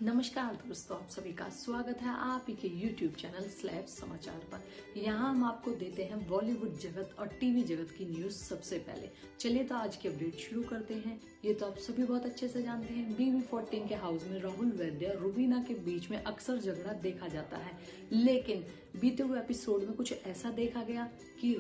नमस्कार दोस्तों, आप सभी का स्वागत है आप ही के YouTube चैनल स्लैब समाचार पर। यहाँ हम आपको देते हैं बॉलीवुड जगत और टीवी जगत की न्यूज सबसे पहले। चलिए तो आज की अपडेट शुरू करते हैं। ये तो आप सभी बहुत अच्छे से जानते हैं, BB14 के हाउस में राहुल वैद्य और रुबीना के बीच में अक्सर झगड़ा देखा जाता है, लेकिन बीते हुए एपिसोड में कुछ ऐसा देखा गया कि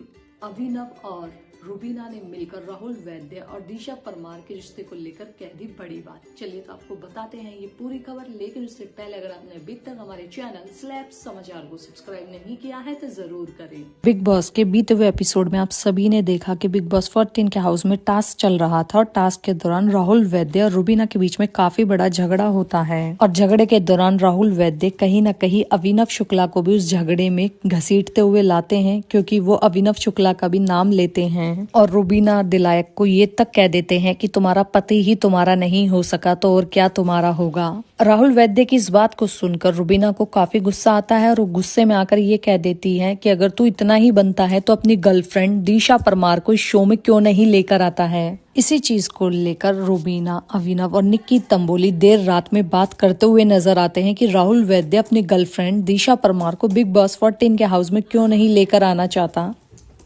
अभिनव और रुबीना ने मिलकर राहुल वैद्य और दिशा परमार के रिश्ते को लेकर कह दी बड़ी बात। चलिए तो आपको बताते हैं ये पूरी खबर, लेकिन उससे पहले अगर आपने अभी तक हमारे चैनल स्लैब समाचार को सब्सक्राइब नहीं किया है तो जरूर करें। बिग बॉस के बीते हुए एपिसोड में आप सभी ने देखा कि बिग बॉस 14 के हाउस में टास्क चल रहा था और टास्क के दौरान राहुल वैद्य और रुबीना के बीच में काफी बड़ा झगड़ा होता है और झगड़े के दौरान राहुल वैद्य कहीं न कहीं अभिनव शुक्ला को भी उस झगड़े में घसीटते हुए लाते हैं, क्योंकि वो अभिनव शुक्ला का भी नाम लेते हैं और रुबीना दिलायक को ये तक कह देते हैं कि तुम्हारा पति ही तुम्हारा नहीं हो सका तो और क्या तुम्हारा होगा। राहुल वैद्य की इस बात को सुनकर रुबीना को काफी गुस्सा आता है और वो गुस्से में आकर ये कह देती है कि अगर तू इतना ही बनता है तो अपनी गर्लफ्रेंड दिशा परमार को इस शो में क्यों नहीं लेकर आता है। इसी चीज को लेकर रुबीना, अभिनव और निक्की तंबोली देर रात में बात करते हुए नजर आते हैं कि राहुल वैद्य अपनी गर्लफ्रेंड दिशा परमार को बिग बॉस 14 के हाउस में क्यों नहीं लेकर आना चाहता।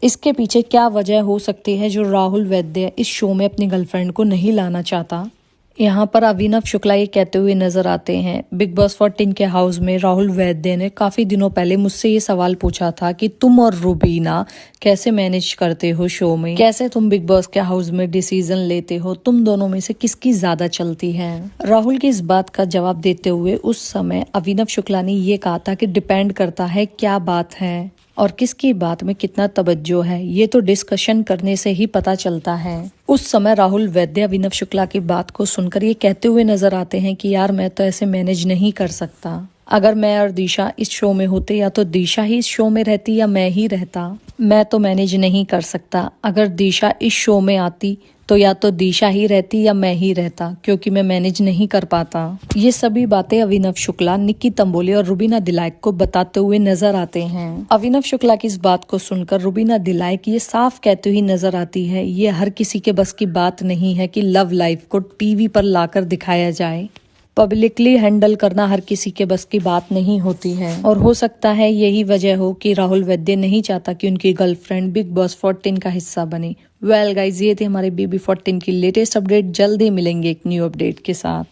इसके पीछे क्या वजह हो सकती है जो राहुल वैद्य इस शो में अपनी गर्लफ्रेंड को नहीं लाना चाहता। यहाँ पर अभिनव शुक्ला ये कहते हुए नजर आते हैं, बिग बॉस 14 के हाउस में राहुल वैद्य ने काफी दिनों पहले मुझसे ये सवाल पूछा था कि तुम और रुबीना कैसे मैनेज करते हो शो में, कैसे तुम बिग बॉस के हाउस में डिसीजन लेते हो, तुम दोनों में से किसकी ज्यादा चलती है। राहुल की इस बात का जवाब देते हुए उस समय अभिनव शुक्ला ने ये कहा था कि डिपेंड करता है क्या बात है और किसकी बात में कितना तवज्जो है, ये तो डिस्कशन करने से ही पता चलता है। उस समय राहुल वैद्य अभिनव शुक्ला की बात को सुनकर ये कहते हुए नजर आते हैं कि यार मैं तो ऐसे मैनेज नहीं कर सकता। अगर मैं और दिशा इस शो में होते या तो दिशा ही इस शो में रहती या मैं ही रहता। मैं तो मैनेज नहीं कर सकता। अगर दिशा इस शो में आती तो या तो दिशा ही रहती या मैं ही रहता, क्योंकि मैं मैनेज नहीं कर पाता। ये सभी बातें अभिनव शुक्ला, निक्की तंबोली और रुबीना दिलायक को बताते हुए नजर आते हैं। अभिनव शुक्ला की इस बात को सुनकर रुबीना दिलायक ये साफ कहती हुई नजर आती है, ये हर किसी के बस की बात नहीं है कि लव लाइफ को टीवी पर लाकर दिखाया जाए। पब्लिकली हैंडल करना हर किसी के बस की बात नहीं होती है और हो सकता है यही वजह हो कि राहुल वैद्य नहीं चाहता कि उनकी गर्लफ्रेंड बिग बॉस 14 का हिस्सा बने। वेल गाइज, ये थे हमारे BB14 की लेटेस्ट अपडेट। जल्द ही मिलेंगे एक न्यू अपडेट के साथ।